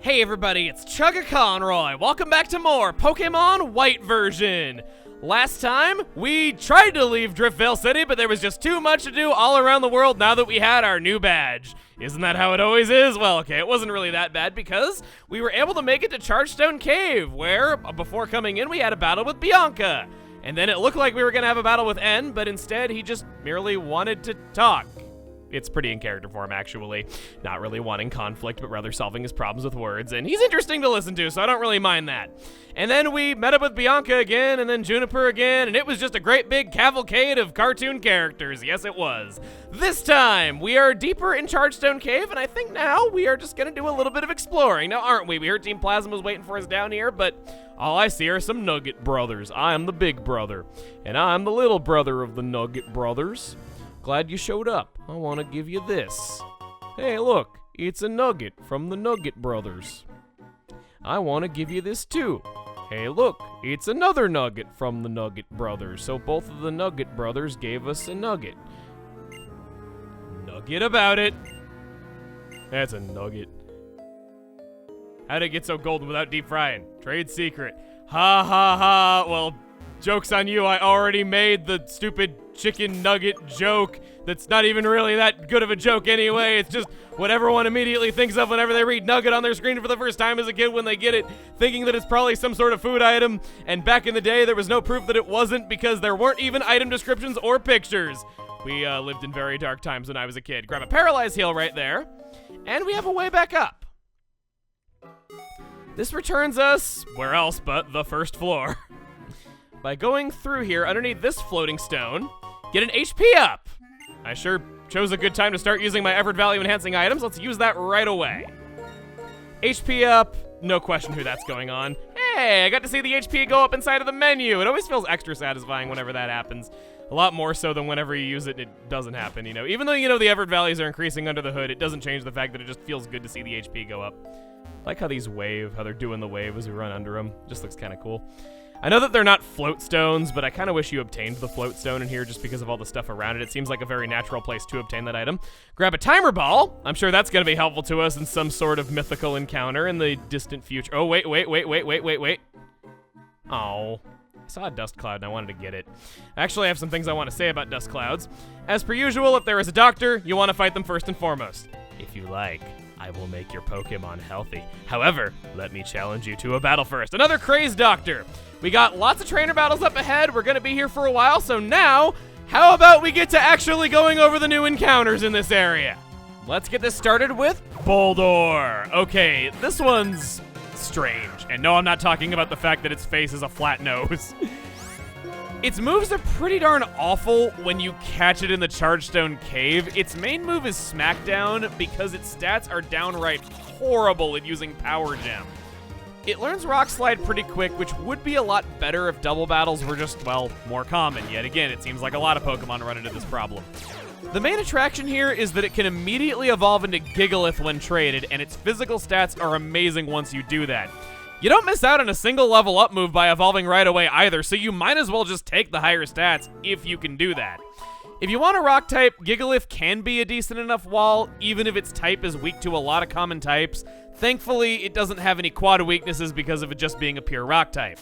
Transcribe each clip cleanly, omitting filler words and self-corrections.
Hey everybody, it's Chugga Conroy. Welcome back to more Pokémon White version. Last time, we tried to leave Driftvale City, but there was just too much to do all around the world now that we had our new badge. Isn't that how it always is? Well, okay, it wasn't really that bad because we were able to make it to Chargestone Cave, where, before coming in, we had a battle with Bianca. And then it looked like we were gonna have a battle with N, but instead he just merely wanted to talk. It's pretty in character form, actually. Not really wanting conflict, but rather solving his problems with words, and he's interesting to listen to, so I don't really mind that. And then we met up with Bianca again, and then Juniper again, and it was just a great big cavalcade of cartoon characters. Yes, it was. This time, we are deeper in Chargestone Cave, and I think now we are just gonna do a little bit of exploring. Now, aren't we? We heard Team Plasma was waiting for us down here, but all I see are some Nugget brothers. I am the big brother, and I'm the little brother of the Nugget brothers. Glad you showed up. I want to give you this. Hey, look, it's a nugget from the Nugget Brothers. I want to give you this too. Hey, look, it's another nugget from the Nugget Brothers. So both of the Nugget Brothers gave us a nugget. Nugget about it. That's a nugget. How'd it get so golden without deep frying? Trade secret. Ha ha ha. Well, joke's on you. I already made the stupid chicken nugget joke that's not even really that good of a joke anyway. It's just what everyone immediately thinks of whenever they read nugget on their screen for the first time as a kid when they get it, thinking that it's probably some sort of food item. And back in the day, there was no proof that it wasn't because there weren't even item descriptions or pictures. We lived in very dark times when I was a kid. Grab a paralyzed heal right there, and we have a way back up. This returns us, where else but the first floor. By going through here underneath this floating stone, get an HP up. I sure chose a good time to start using my effort value enhancing items. Let's use that right away. HP up, no question who that's going on. Hey, I got to see the HP go up inside of the menu. It always feels extra satisfying whenever that happens. A lot more so than whenever you use it, it doesn't happen, you know. Even though, you know, the effort values are increasing under the hood, it doesn't change the fact that it just feels good to see the HP go up. I like how these wave, how they're doing the wave as we run under them. Just looks kind of cool. I know that they're not float stones, but I kind of wish you obtained the float stone in here just because of all the stuff around it. It seems like a very natural place to obtain that item. Grab a timer ball. I'm sure that's going to be helpful to us in some sort of mythical encounter in the distant future. Oh, wait. Oh, I saw a dust cloud and I wanted to get it. Actually, I have some things I want to say about dust clouds. As per usual, if there is a doctor, you want to fight them first and foremost. If you like, I will make your Pokemon healthy. However, let me challenge you to a battle first. Another crazed doctor. We got lots of trainer battles up ahead. We're gonna be here for a while, so now, how about we get to actually going over the new encounters in this area? Let's get this started with Boldor. Okay, this one's strange. And no, I'm not talking about the fact that its face is a flat nose. Its moves are pretty darn awful when you catch it in the Chargestone Cave. Its main move is Smackdown because its stats are downright horrible at using Power Gem. It learns Rock Slide pretty quick, which would be a lot better if double battles were just, well, more common. Yet again, it seems like a lot of Pokemon run into this problem. The main attraction here is that it can immediately evolve into Gigalith when traded, and its physical stats are amazing once you do that. You don't miss out on a single level up move by evolving right away either, so you might as well just take the higher stats if you can do that. If you want a rock type, Gigalith can be a decent enough wall, even if its type is weak to a lot of common types. Thankfully, it doesn't have any quad weaknesses because of it just being a pure rock type.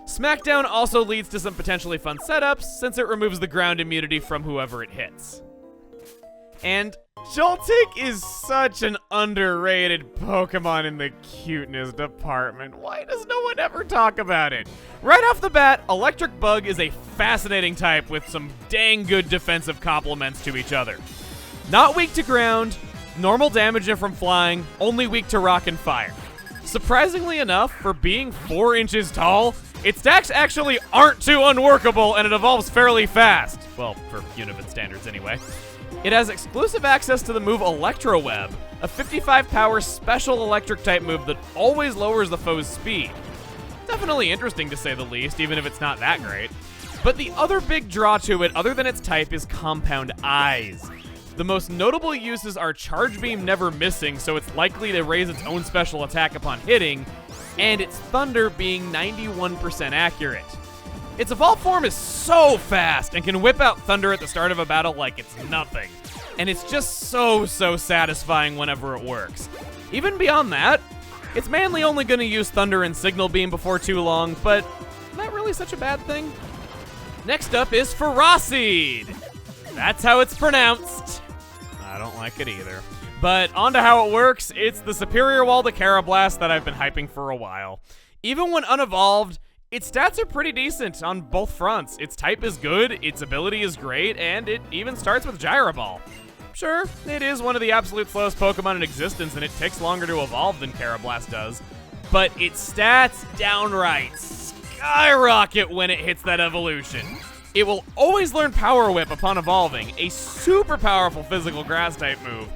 Smackdown also leads to some potentially fun setups, since it removes the ground immunity from whoever it hits. And Joltik is such an underrated Pokemon in the cuteness department. Why does no one ever talk about it? Right off the bat, Electric Bug is a fascinating type with some dang good defensive complements to each other. Not weak to ground, normal damage from flying, only weak to rock and fire. Surprisingly enough, for being 4 inches tall, its stacks actually aren't too unworkable and it evolves fairly fast. Well, for Univit standards anyway. It has exclusive access to the move Electro Web, a 55 power special electric type move that always lowers the foe's speed. Definitely interesting to say the least, even if it's not that great. But the other big draw to it, other than its type, is Compound Eyes. The most notable uses are Charge Beam never missing, so it's likely to raise its own special attack upon hitting, and its Thunder being 91% accurate. Its evolved form is so fast and can whip out Thunder at the start of a battle like it's nothing. And it's just so satisfying whenever it works. Even beyond that, It's mainly only going to use Thunder and Signal Beam before too long, but not really such a bad thing. Next up is Ferocide. That's how it's pronounced. I don't like it either. But on to how it works, it's the superior wall to Carablast that I've been hyping for a while. Even when unevolved, its stats are pretty decent on both fronts. Its type is good, its ability is great, and it even starts with Gyro Ball. Sure, it is one of the absolute slowest Pokemon in existence, and it takes longer to evolve than Carablast does. But its stats downright skyrocket when it hits that evolution. It will always learn Power Whip upon evolving, a super powerful physical grass-type move.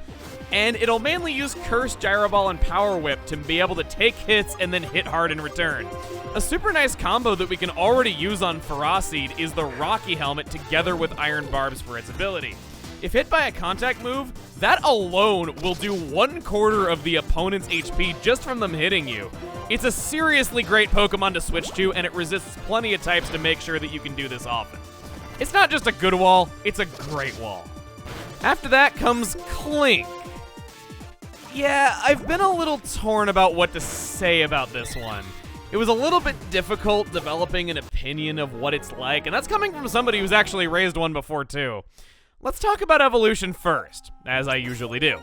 And it'll mainly use Curse, Gyro Ball, and Power Whip to be able to take hits and then hit hard in return. A super nice combo that we can already use on Ferocide is the Rocky Helmet together with Iron Barbs for its ability. If hit by a contact move, that alone will do 1/4 of the opponent's HP just from them hitting you. It's a seriously great Pokemon to switch to, and it resists plenty of types to make sure that you can do this often. It's not just a good wall, it's a great wall. After that comes Clink. Yeah, I've been a little torn about what to say about this one. It was a little bit difficult developing an opinion of what it's like, and that's coming from somebody who's actually raised one before too. Let's talk about evolution first, as I usually do.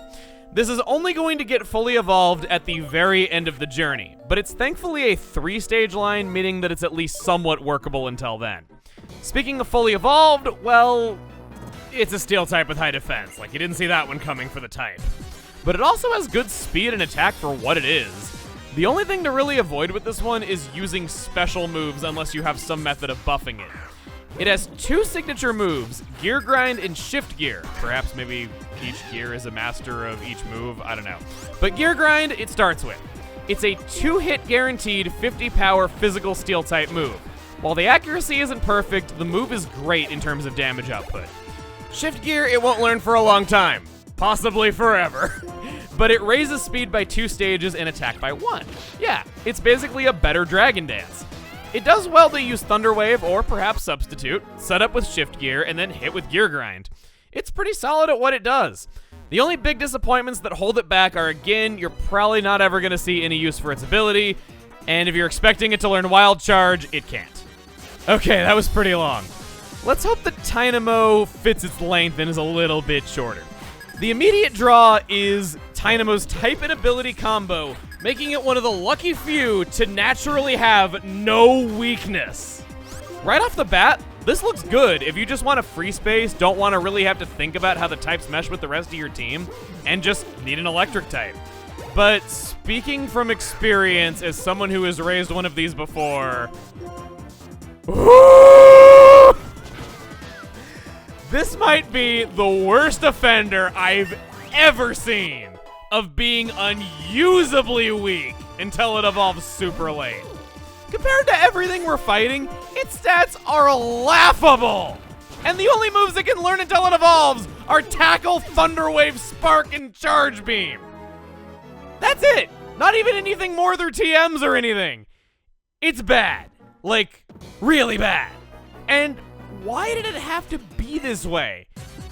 This is only going to get fully evolved at the very end of the journey, but it's thankfully a 3-stage line, meaning that it's at least somewhat workable until then. Speaking of fully evolved, well, it's a steel type with high defense. Like, you didn't see that one coming for the type. But it also has good speed and attack for what it is. The only thing to really avoid with this one is using special moves unless you have some method of buffing it. It has 2 signature moves, Gear Grind and Shift Gear. Perhaps maybe each gear is a master of each move, I don't know. But Gear Grind, it starts with. It's a 2-hit guaranteed 50 power physical steel type move. While the accuracy isn't perfect, the move is great in terms of damage output. Shift Gear, it won't learn for a long time. Possibly forever. But it raises speed by 2 stages and attack by 1. Yeah, it's basically a better Dragon Dance. It does well to use Thunder Wave or perhaps Substitute, set up with Shift Gear, and then hit with Gear Grind. It's pretty solid at what it does. The only big disappointments that hold it back are, again, you're probably not ever going to see any use for its ability, and if you're expecting it to learn Wild Charge, it can't. Okay, that was pretty long. Let's hope that Tynamo fits its length and is a little bit shorter. The immediate draw is Tynamo's type and ability combo, making it one of the lucky few to naturally have no weakness. Right off the bat, this looks good if you just want a free space, don't want to really have to think about how the types mesh with the rest of your team, and just need an electric type. But speaking from experience as someone who has raised one of these before, this might be the worst offender I've ever seen of being unusably weak until it evolves super late. Compared to everything we're fighting, its stats are laughable. And the only moves it can learn until it evolves are Tackle, Thunder Wave, Spark, and Charge Beam. That's it. Not even anything more through TMs or anything. It's bad. Like, really bad. And why did it have to be this way?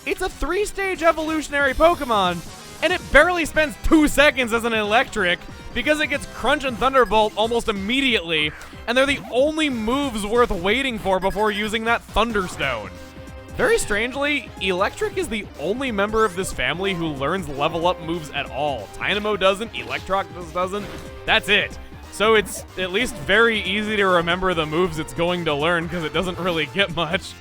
It's a 3-stage evolutionary Pokemon, and it barely spends 2 seconds as an electric because it gets Crunch and Thunderbolt almost immediately, and they're the only moves worth waiting for before using that Thunderstone. Very strangely, Electric is the only member of this family who learns level up moves at all. Tynamo doesn't, Electroc doesn't, that's it. So it's at least very easy to remember the moves it's going to learn because it doesn't really get much.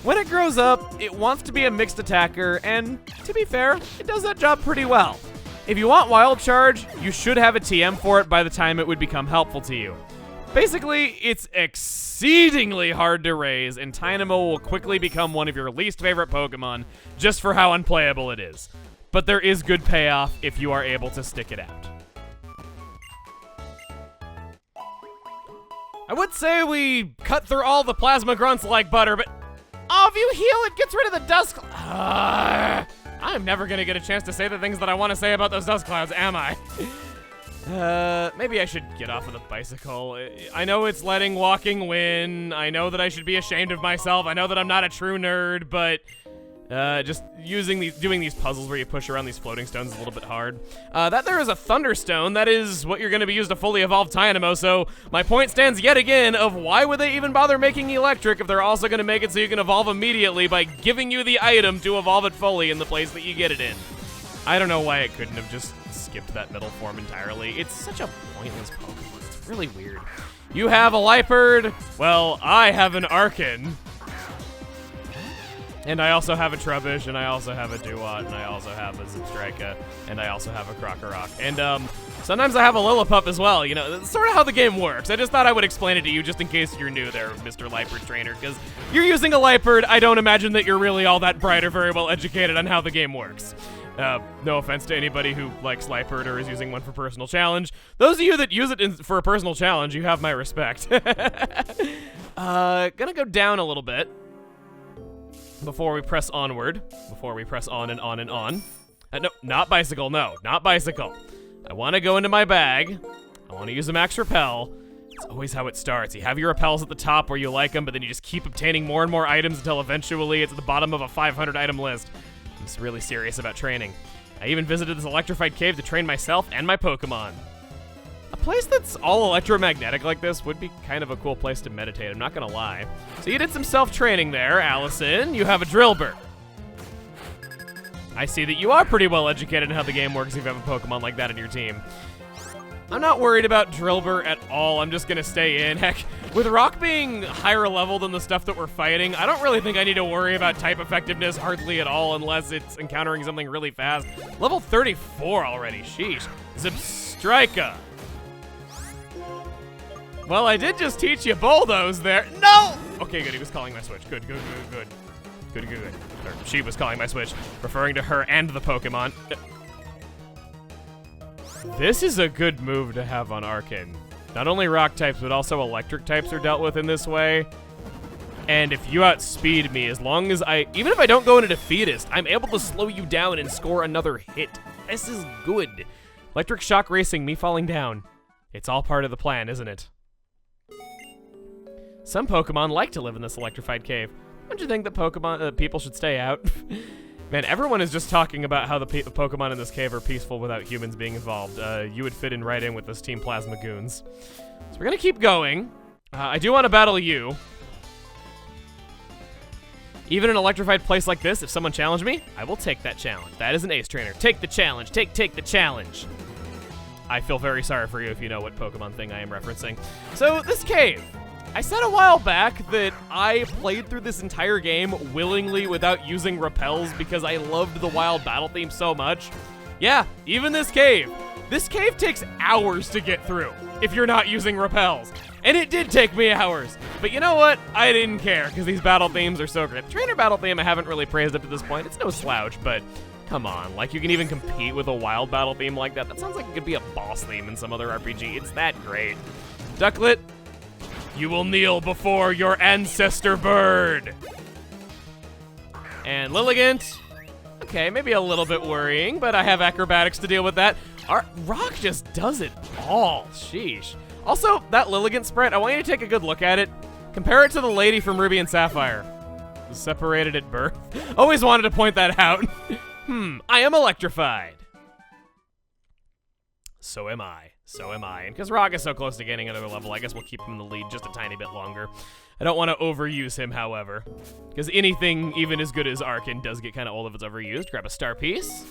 When it grows up, it wants to be a mixed attacker, and to be fair, it does that job pretty well. If you want Wild Charge, you should have a TM for it by the time it would become helpful to you. Basically, it's exceedingly hard to raise, and Tynamo will quickly become one of your least favorite Pokemon just for how unplayable it is. But there is good payoff if you are able to stick it out. I would say we cut through all the Plasma Grunts like butter, but oh, if you heal, it gets rid of the dust I'm never gonna get a chance to say the things that I want to say about those dust clouds, am I? Maybe I should get off of the bicycle. I know it's letting walking win. I know that I should be ashamed of myself. I know that I'm not a true nerd, but Just doing these puzzles where you push around these floating stones is a little bit hard. That there is a Thunderstone. That is what you're going to be used to fully evolve Tynamo, so my point stands yet again of why would they even bother making electric if they're also going to make it so you can evolve immediately by giving you the item to evolve it fully in the place that you get it in. I don't know why it couldn't have just skipped that middle form entirely. It's such a pointless Pokemon. It's really weird. You have a Liepard. Well, I have an Arcan. And I also have a Trubbish, and I also have a Duat, and I also have a Zebstrika, and I also have a Krokorok. And sometimes I have a Lillipup as well. You know, that's sort of how the game works. I just thought I would explain it to you just in case you're new there, Mr. Liepard Trainer, because you're using a Liepard. I don't imagine that you're really all that bright or very well educated on how the game works. No offense to anybody who likes Liepard or is using one for personal challenge. Those of you that use it for a personal challenge, you have my respect. Gonna go down a little bit before we press onward. Before we press on and on and on. No, not bicycle, no, not bicycle. I want to go into my bag. I want to use a max repel. It's always how it starts. You have your repels at the top where you like them, but then you just keep obtaining more and more items until eventually it's at the bottom of a 500 item list. I'm just really serious about training. I even visited this electrified cave to train myself and my Pokemon. A place that's all electromagnetic like this would be kind of a cool place to meditate, I'm not gonna lie. So you did some self-training there, Allison. You have a Drillbur. I see that you are pretty well educated in how the game works if you have a Pokemon like that in your team. I'm not worried about Drillbur at all. I'm just gonna stay in. Heck, with Rock being higher level than the stuff that we're fighting, I don't really think I need to worry about type effectiveness hardly at all unless it's encountering something really fast. Level 34 already, sheesh. Zebstrika. Well, I did just teach you Bulldoze there. No! Okay, good, he was calling my switch. Good. Good. Or she was calling my switch, referring to her and the Pokemon. This is a good move to have on Arcan. Not only rock types, but also electric types are dealt with in this way. And if you outspeed me, as long as even if I don't go into Defeatist, I'm able to slow you down and score another hit. This is good. Electric Shock Racing, me falling down. It's all part of the plan, isn't it? Some Pokemon like to live in this electrified cave. Don't you think that people should stay out? Man, everyone is just talking about how the Pokemon in this cave are peaceful without humans being involved. You would fit in right in with this Team Plasma Goons. So we're gonna keep going. I do want to battle you. Even in an electrified place like this, if someone challenged me, I will take that challenge. That is an ace trainer. Take the challenge. Take the challenge. I feel very sorry for you if you know what Pokemon thing I am referencing. So, this cave. I said a while back that I played through this entire game willingly without using repels because I loved the wild battle theme so much. Yeah, even this cave. This cave takes hours to get through if you're not using repels. And it did take me hours. But you know what? I didn't care because these battle themes are so great. The trainer battle theme I haven't really praised up to this point. It's no slouch, but come on. Like, you can even compete with a wild battle theme like that. That sounds like it could be a boss theme in some other RPG. It's that great. Ducklet, you will kneel before your ancestor bird. And Lilligant, okay, maybe a little bit worrying, but I have acrobatics to deal with that. Our Rock just does it all, sheesh. Also, that Lilligant sprite, I want you to take a good look at it. Compare it to the lady from Ruby and Sapphire. Separated at birth. Always wanted to point that out. I am electrified. So am I. And because Rock is so close to getting another level, I guess we'll keep him in the lead just a tiny bit longer. I don't want to overuse him, however, because anything even as good as Arcan does get kind of old if it's overused. Grab a star piece.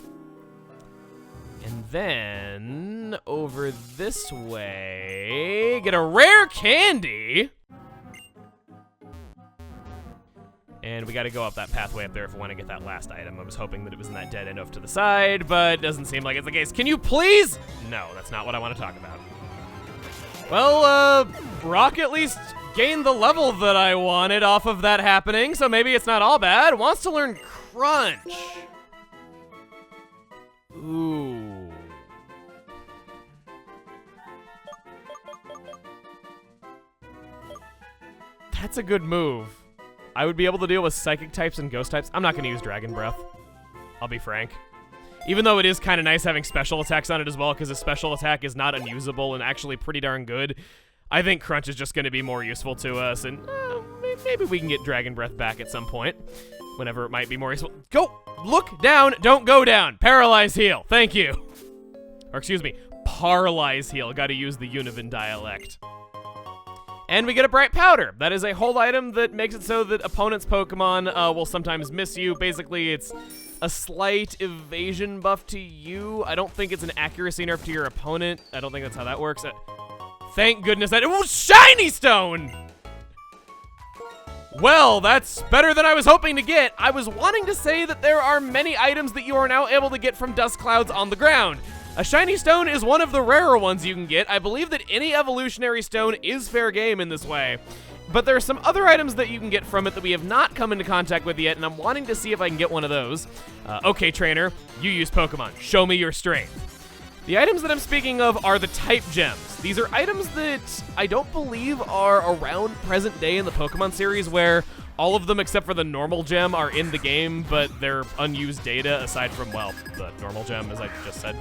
And then over this way, get a rare candy. And we got to go up that pathway up there if we want to get that last item. I was hoping that it was in that dead end off to the side, but doesn't seem like it's the case. Can you please? No, that's not what I want to talk about. Well, Rock at least gained the level that I wanted off of that happening, so maybe it's not all bad. Wants to learn Crunch. Ooh. That's a good move. I would be able to deal with Psychic types and Ghost types. I'm not going to use Dragon Breath. I'll be frank. Even though it is kind of nice having special attacks on it as well, because a special attack is not unusable and actually pretty darn good, I think Crunch is just going to be more useful to us, and maybe we can get Dragon Breath back at some point. whenever it might be more useful. Go! Look down, don't go down. Paralyze heal, thank you. Or excuse me, paralyze heal. Gotta use the Univin dialect. And we get a bright powder. That is a hold item that makes it so that opponents' Pokemon will sometimes miss you. Basically, it's a slight evasion buff to you. I don't think it's an accuracy nerf to your opponent. I don't think that's how that works. Thank goodness that it was shiny stone! Well, that's better than I was hoping to get. I was wanting to say that there are many items that you are now able to get from dust clouds on the ground. A shiny stone is one of the rarer ones you can get. I believe that any evolutionary stone is fair game in this way. But there are some other items that you can get from it that we have not come into contact with yet, and I'm wanting to see if I can get one of those. Okay, trainer, you use Pokemon. Show me your strength. The items that I'm speaking of are the type gems. These are items that I don't believe are around present day in the Pokemon series, where all of them except for the normal gem are in the game, but they're unused data aside from, well, the normal gem, as I just said.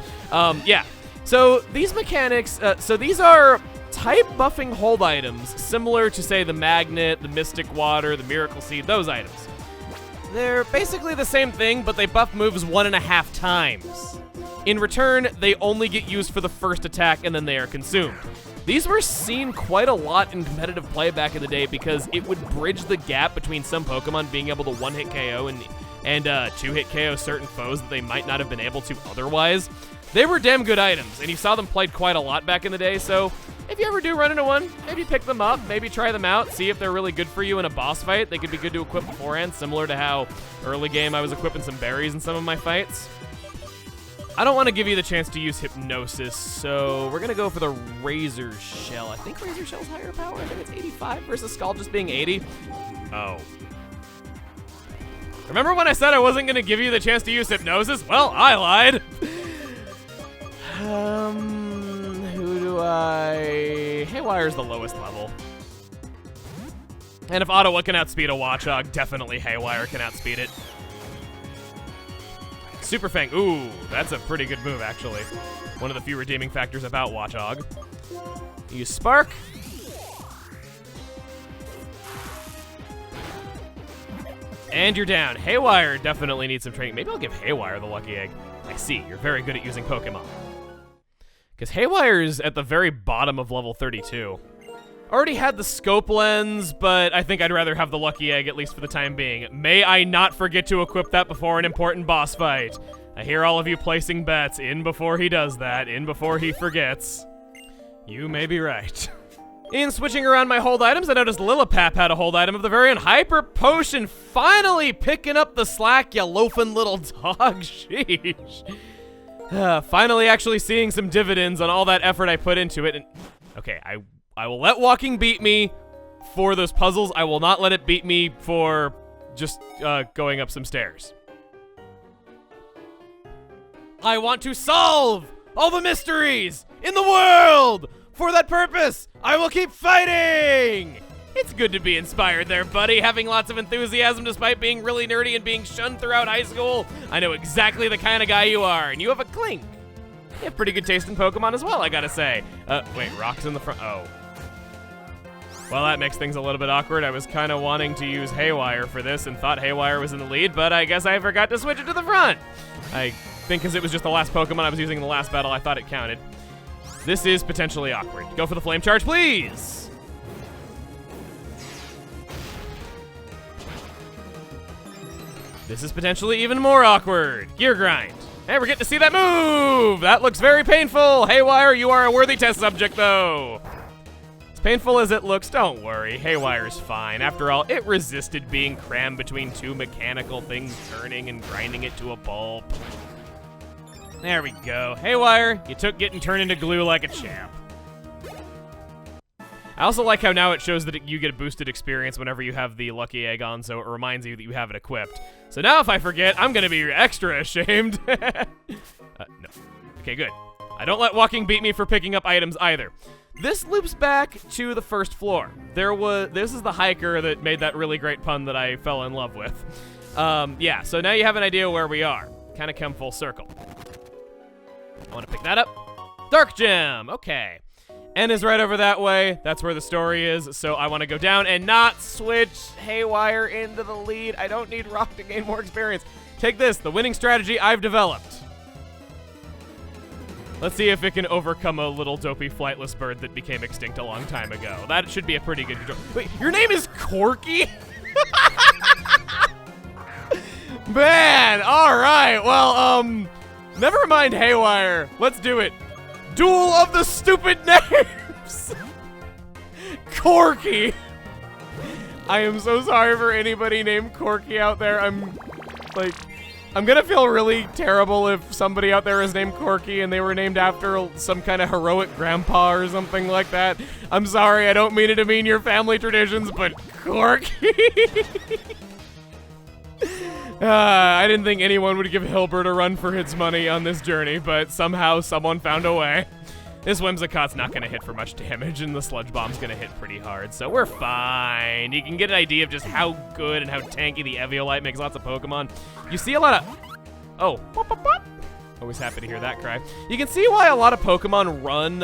Yeah, so these mechanics, so these are type buffing hold items, similar to, say, the Magnet, the Mystic Water, the Miracle Seed, those items. They're basically the same thing, but they buff moves 1.5 times. In return, they only get used for the first attack, and then they are consumed. These were seen quite a lot in competitive play back in the day because it would bridge the gap between some Pokemon being able to one-hit KO and two-hit KO certain foes that they might not have been able to otherwise. They were damn good items, and you saw them played quite a lot back in the day, so if you ever do run into one, maybe pick them up, maybe try them out, see if they're really good for you in a boss fight. They could be good to equip beforehand, similar to how early game I was equipping some berries in some of my fights. I don't want to give you the chance to use Hypnosis, so we're going to go for the Razor Shell. I think Razor Shell's higher power. I think it's 85 versus Scald just being 80. Oh. Remember when I said I wasn't going to give you the chance to use Hypnosis? Well, I lied. Who do I... Haywire's the lowest level. And if Ottawa can outspeed a Watchog, definitely Haywire can outspeed it. Super Fang. Ooh, that's a pretty good move, actually. One of the few redeeming factors about Watchog. Use Spark. And you're down. Haywire definitely needs some training. Maybe I'll give Haywire the Lucky Egg. I see, you're very good at using Pokemon. Because Haywire's at the very bottom of level 32. Already had the Scope Lens, but I think I'd rather have the Lucky Egg, at least for the time being. May I not forget to equip that before an important boss fight. I hear all of you placing bets. In before he does that. In before he forgets. You may be right. In switching around my hold items, I noticed Lillipap had a hold item of the very own Hyper Potion. Finally picking up the slack, you loafing little dog. Sheesh. Finally actually seeing some dividends on all that effort I put into it. And okay, I will let walking beat me for those puzzles. I will not let it beat me for just going up some stairs. I want to solve all the mysteries in the world! For that purpose, I will keep fighting! It's good to be inspired there, buddy. Having lots of enthusiasm despite being really nerdy and being shunned throughout high school. I know exactly the kind of guy you are, and you have a Clink. You have pretty good taste in Pokemon as well, I gotta say. Wait, Rock's in the front. Oh. Well, that makes things a little bit awkward. I was kind of wanting to use Haywire for this and thought Haywire was in the lead, but I guess I forgot to switch it to the front. I think because it was just the last Pokemon I was using in the last battle, I thought it counted. This is potentially awkward. Go for the Flame Charge, please! This is potentially even more awkward. Gear Grind. Hey, we're getting to see that move! That looks very painful! Haywire, you are a worthy test subject, though! As painful as it looks, don't worry. Haywire's fine. After all, it resisted being crammed between two mechanical things turning and grinding it to a pulp. There we go. Haywire, you took getting turned into glue like a champ. I also like how now it shows that you get a boosted experience whenever you have the Lucky Egg on, so it reminds you that you have it equipped. So now if I forget, I'm gonna be extra ashamed. No. Okay, good. I don't let walking beat me for picking up items either. This loops back to the first floor. This is the hiker that made that really great pun that I fell in love with. Yeah, so now you have an idea where we are. Kind of come full circle. I want to pick that up. Dark Gem, okay. N is right over that way. That's where the story is. So I want to go down and not switch Haywire into the lead. I don't need Rock to gain more experience. Take this, the winning strategy I've developed. Let's see if it can overcome a little dopey flightless bird that became extinct a long time ago. That should be a pretty good control. Wait, your name is Corky? Man, all right. Well, never mind Haywire. Let's do it. Duel of the stupid names. Corky. I am so sorry for anybody named Corky out there. I'm gonna feel really terrible if somebody out there is named Corky and they were named after some kind of heroic grandpa or something like that. I'm sorry, I don't mean to demean your family traditions, but Corky. I didn't think anyone would give Hilbert a run for his money on this journey, but somehow someone found a way. This Whimsicott's not going to hit for much damage, and the Sludge Bomb's going to hit pretty hard, so we're fine. You can get an idea of just how good and how tanky the Eviolite makes lots of Pokemon. You see a lot of... Oh. Always happy to hear that cry. You can see why a lot of Pokemon run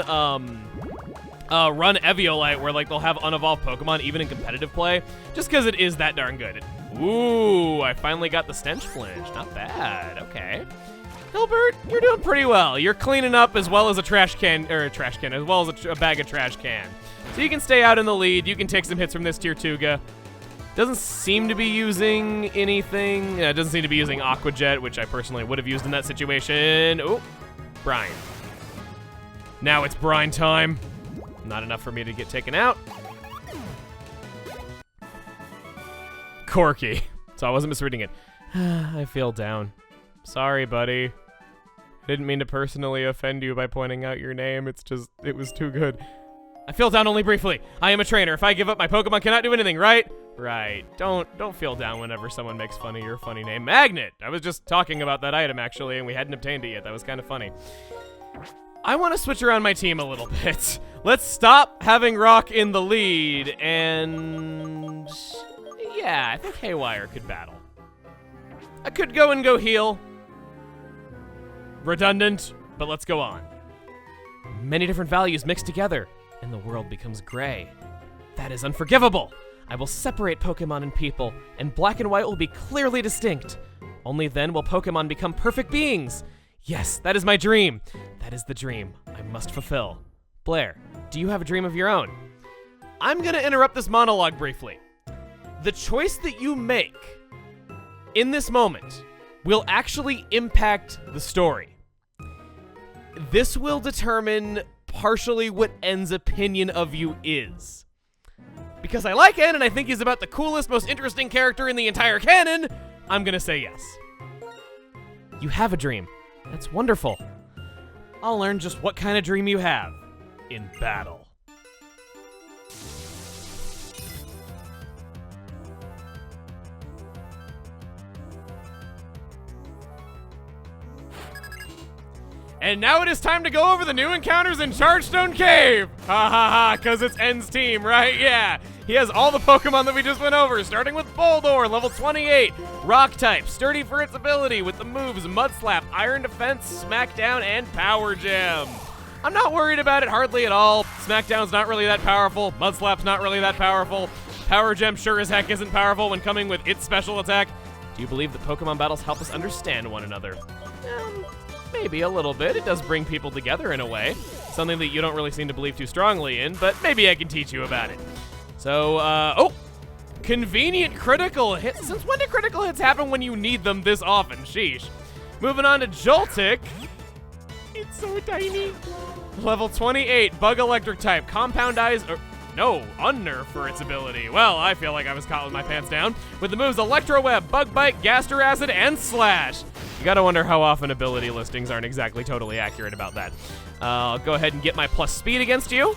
Eviolite, where like they'll have unevolved Pokemon even in competitive play, just because it is that darn good. Ooh, I finally got the Stench Flinch. Not bad. Okay. Hilbert, you're doing pretty well. You're cleaning up as well as as well as a bag of trash can. So you can stay out in the lead. You can take some hits from this Tirtuga. Doesn't seem to be using anything. Doesn't seem to be using Aqua Jet, which I personally would have used in that situation. Oh, Brine. Now it's Brine time. Not enough for me to get taken out. Corky. So I wasn't misreading it. I feel down. Sorry, buddy. I didn't mean to personally offend you by pointing out your name. It's just, it was too good. I feel down only briefly. I am a trainer. If I give up, my Pokemon cannot do anything, right? Right. Don't feel down whenever someone makes fun of your funny name. Magnet! I was just talking about that item, actually, and we hadn't obtained it yet. That was kind of funny. I want to switch around my team a little bit. Let's stop having Rock in the lead, and... yeah, I think Haywire could battle. I could go heal. Redundant, but let's go on. Many different values mixed together, and the world becomes gray. That is unforgivable. I will separate Pokemon and people, and black and white will be clearly distinct. Only then will Pokemon become perfect beings. Yes, that is my dream. That is the dream I must fulfill. Blair, do you have a dream of your own? I'm gonna interrupt this monologue briefly. The choice that you make in this moment will actually impact the story. This will determine partially what N's opinion of you is. Because I like N and I think he's about the coolest, most interesting character in the entire canon, I'm gonna say yes. You have a dream. That's wonderful. I'll learn just what kind of dream you have in battle. And now it is time to go over the new encounters in Chargestone Cave! Ha ha ha, cause it's N's team, right? Yeah. He has all the Pokemon that we just went over, starting with Boldore, level 28. Rock type, sturdy for its ability with the moves Mud Slap, Iron Defense, Smackdown, and Power Gem. I'm not worried about it hardly at all. Smackdown's not really that powerful. Mud Slap's not really that powerful. Power Gem sure as heck isn't powerful when coming with its special attack. Do you believe that Pokemon battles help us understand one another? Maybe a little bit. It does bring people together in a way. Something that you don't really seem to believe too strongly in, but maybe I can teach you about it. So, oh! Convenient critical hits. Since when do critical hits happen when you need them this often? Sheesh. Moving on to Joltik. It's so tiny. Level 28, Bug Electric type. Compound Eyes, no, Unnerve for its ability. Well, I feel like I was caught with my pants down. With the moves Electro Web, Bug Bite, Gaster Acid, and Slash. You gotta wonder how often ability listings aren't exactly totally accurate about that. I'll go ahead and get my plus speed against you.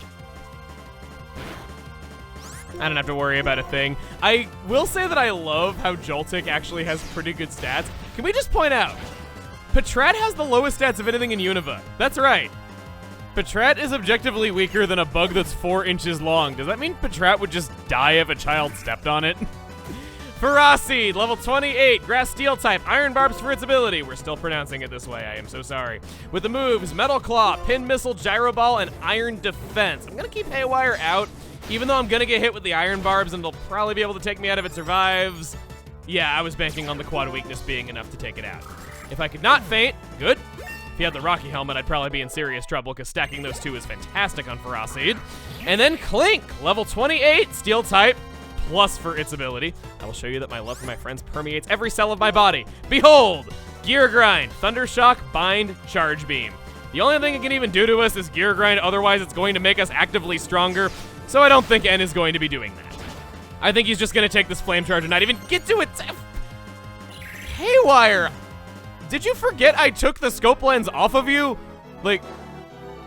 I don't have to worry about a thing. I will say that I love how Joltik actually has pretty good stats. Can we just point out, Patrat has the lowest stats of anything in Unova. That's right. Patrat is objectively weaker than a bug that's 4 inches long. Does that mean Patrat would just die if a child stepped on it? Ferocity, level 28, grass steel type, iron barbs for its ability. We're still pronouncing it this way, I am so sorry. With the moves, metal claw, pin missile, gyro ball, and iron defense. I'm gonna keep Haywire out, even though I'm gonna get hit with the iron barbs and it'll probably be able to take me out if it survives. Yeah, I was banking on the quad weakness being enough to take it out. If I could not faint, good. If he had the Rocky helmet, I'd probably be in serious trouble because stacking those two is fantastic on Ferocity. And then Clink, level 28, steel type, plus for its ability. I will show you that my love for my friends permeates every cell of my body. Behold, Gear Grind, Thunder Shock, Bind, Charge Beam. The only thing it can even do to us is Gear Grind, otherwise it's going to make us actively stronger, so I don't think N is going to be doing that. I think he's just going to take this Flame Charge and not even get to it. Haywire! Did you forget I took the scope lens off of you? Like,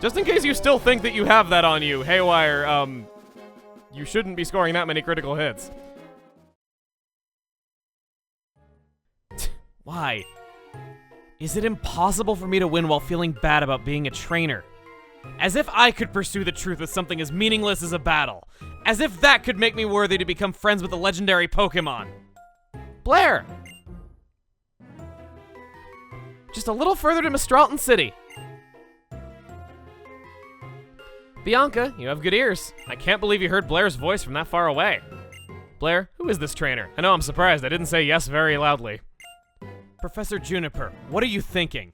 just in case you still think that you have that on you, Haywire, you shouldn't be scoring that many critical hits. Why? Is it impossible for me to win while feeling bad about being a trainer? As if I could pursue the truth with something as meaningless as a battle. As if that could make me worthy to become friends with a legendary Pokémon. Blair! Just a little further to Mistralton City. Bianca, you have good ears. I can't believe you heard Blair's voice from that far away. Blair, who is this trainer? I know I'm surprised I didn't say yes very loudly. Professor Juniper, what are you thinking?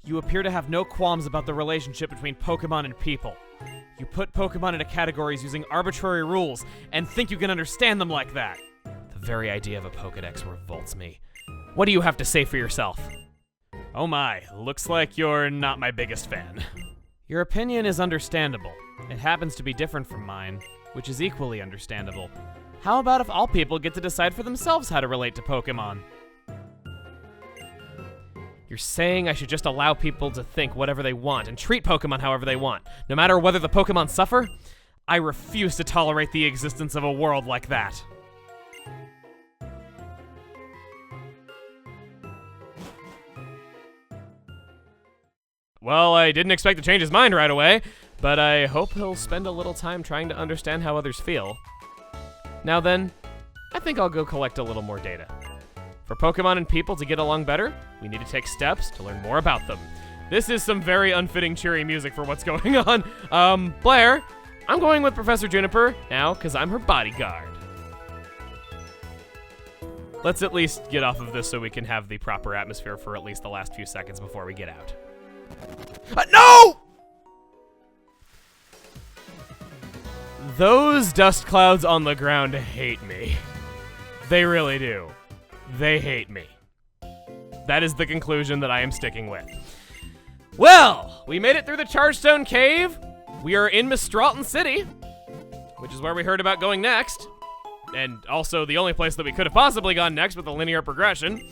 You appear to have no qualms about the relationship between Pokemon and people. You put Pokemon into categories using arbitrary rules and think you can understand them like that. The very idea of a Pokedex revolts me. What do you have to say for yourself? Oh my, looks like you're not my biggest fan. Your opinion is understandable. It happens to be different from mine, which is equally understandable. How about if all people get to decide for themselves how to relate to Pokemon? You're saying I should just allow people to think whatever they want and treat Pokemon however they want, no matter whether the Pokemon suffer? I refuse to tolerate the existence of a world like that. Well, I didn't expect to change his mind right away, but I hope he'll spend a little time trying to understand how others feel. Now then, I think I'll go collect a little more data. For Pokemon and people to get along better, we need to take steps to learn more about them. This is some very unfitting cheery music for what's going on. Blair, I'm going with Professor Juniper now because I'm her bodyguard. Let's at least get off of this so we can have the proper atmosphere for at least the last few seconds before we get out. No! Those dust clouds on the ground hate me. They really do. They hate me. That is the conclusion that I am sticking with. Well, we made it through the Chargestone Cave. We are in Mistralton City, which is where we heard about going next. And also the only place that we could have possibly gone next with a linear progression.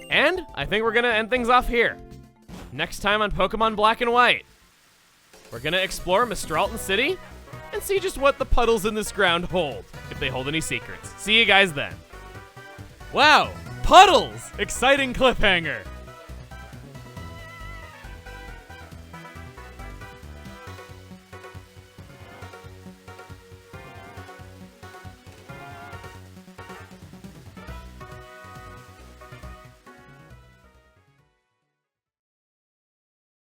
And I think we're gonna end things off here. Next time on Pokemon Black and White, we're gonna explore Mistralton City and see just what the puddles in this ground hold, if they hold any secrets. See you guys then. Wow, puddles! Exciting cliffhanger.